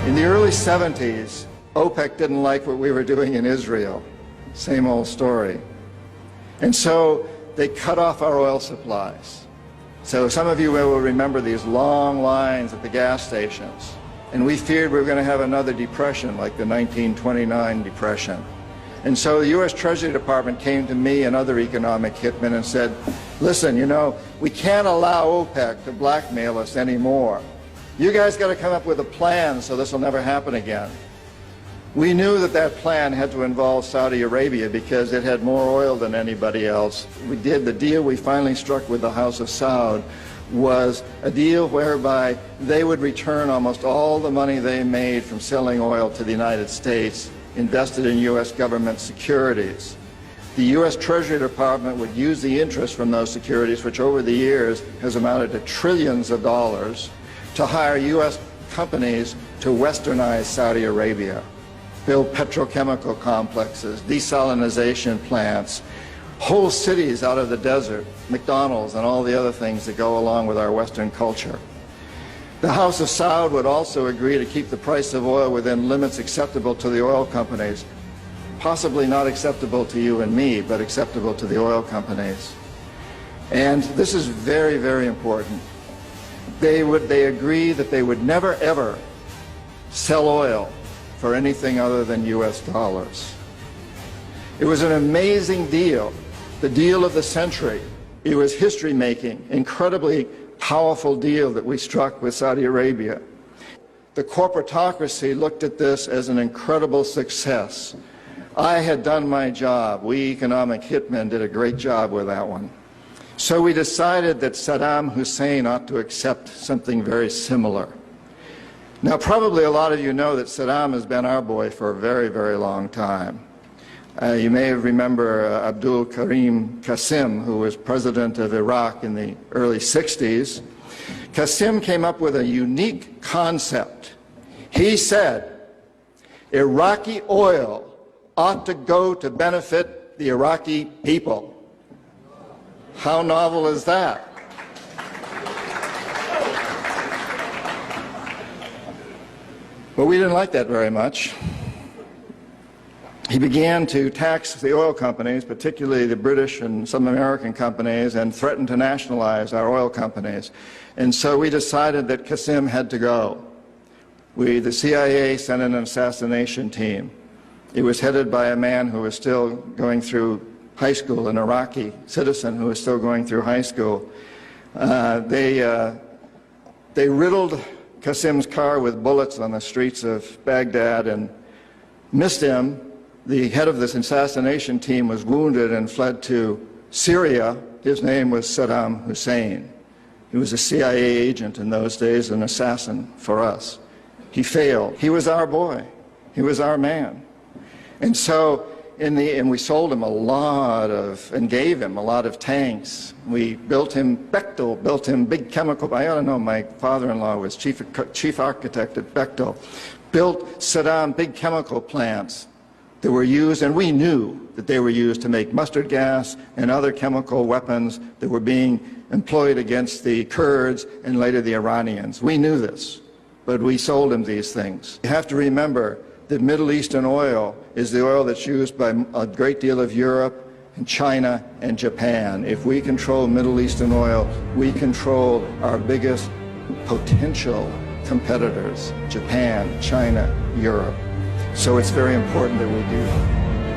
In the early 70s, OPEC didn't like what we were doing in Israel. Same old story. And so they cut off our oil supplies. So some of you will remember these long lines at the gas stations. And we feared we were going to have another depression like the 1929 depression. And so the U.S. Treasury Department came to me and other economic hitmen and said, listen, you know, we can't allow OPEC to blackmail us anymore. You guys got to come up with a plan so this will never happen again. We knew that that plan had to involve Saudi Arabia because it had more oil than anybody else. The deal we finally struck with the House of Saud was a deal whereby they would return almost all the money they made from selling oil to the United States, invested in U.S. government securities. The U.S. Treasury Department would use the interest from those securities, which over the years has amounted to trillions of dollars, to hire U.S. companies to westernize Saudi Arabia, build petrochemical complexes, desalinization plants, whole cities out of the desert, McDonald's and all the other things that go along with our Western culture. The House of Saud would also agree to keep the price of oil within limits acceptable to the oil companies, possibly not acceptable to you and me, but acceptable to the oil companies. And this is very, very important. They agree that they would never, ever sell oil for anything other than U.S. dollars. It was an amazing deal, the deal of the century. It was history-making, incredibly powerful deal that we struck with Saudi Arabia. The corporatocracy looked at this as an incredible success. I had done my job. We economic hitmen did a great job with that one. So we decided that Saddam Hussein ought to accept something very similar. Now, probably a lot of you know that Saddam has been our boy for a very, very long time. You may remember Abdul Karim Qassim, who was president of Iraq in the early 60s. Qassim came up with a unique concept. He said, Iraqi oil ought to go to benefit the Iraqi people. How novel is that? But we didn't like that very much. He began to tax the oil companies, particularly the British and some American companies, and threatened to nationalize our oil companies. And so we decided that Qassim had to go. The CIA sent in an assassination team. It was headed by a man who was still going through high school, an Iraqi citizen who was still going through high school. They riddled Qassim's car with bullets on the streets of Baghdad and missed him. The head of this assassination team was wounded and fled to Syria. His name was Saddam Hussein. He was a CIA agent in those days, an assassin for us. He failed. He was our boy. He was our man. And so, and we sold him a lot of, and gave him a lot of tanks. We built him, Bechtel built him big chemical, I ought to know, my father-in-law was chief architect at Bechtel, built Saddam big chemical plants that were used, and we knew that they were used to make mustard gas and other chemical weapons that were being employed against the Kurds and later the Iranians. We knew this, but we sold him these things. You have to remember that Middle Eastern oil is the oil that's used by a great deal of Europe and China and Japan. If we control Middle Eastern oil, we control our biggest potential competitors, Japan, China, Europe. So it's very important that we do that.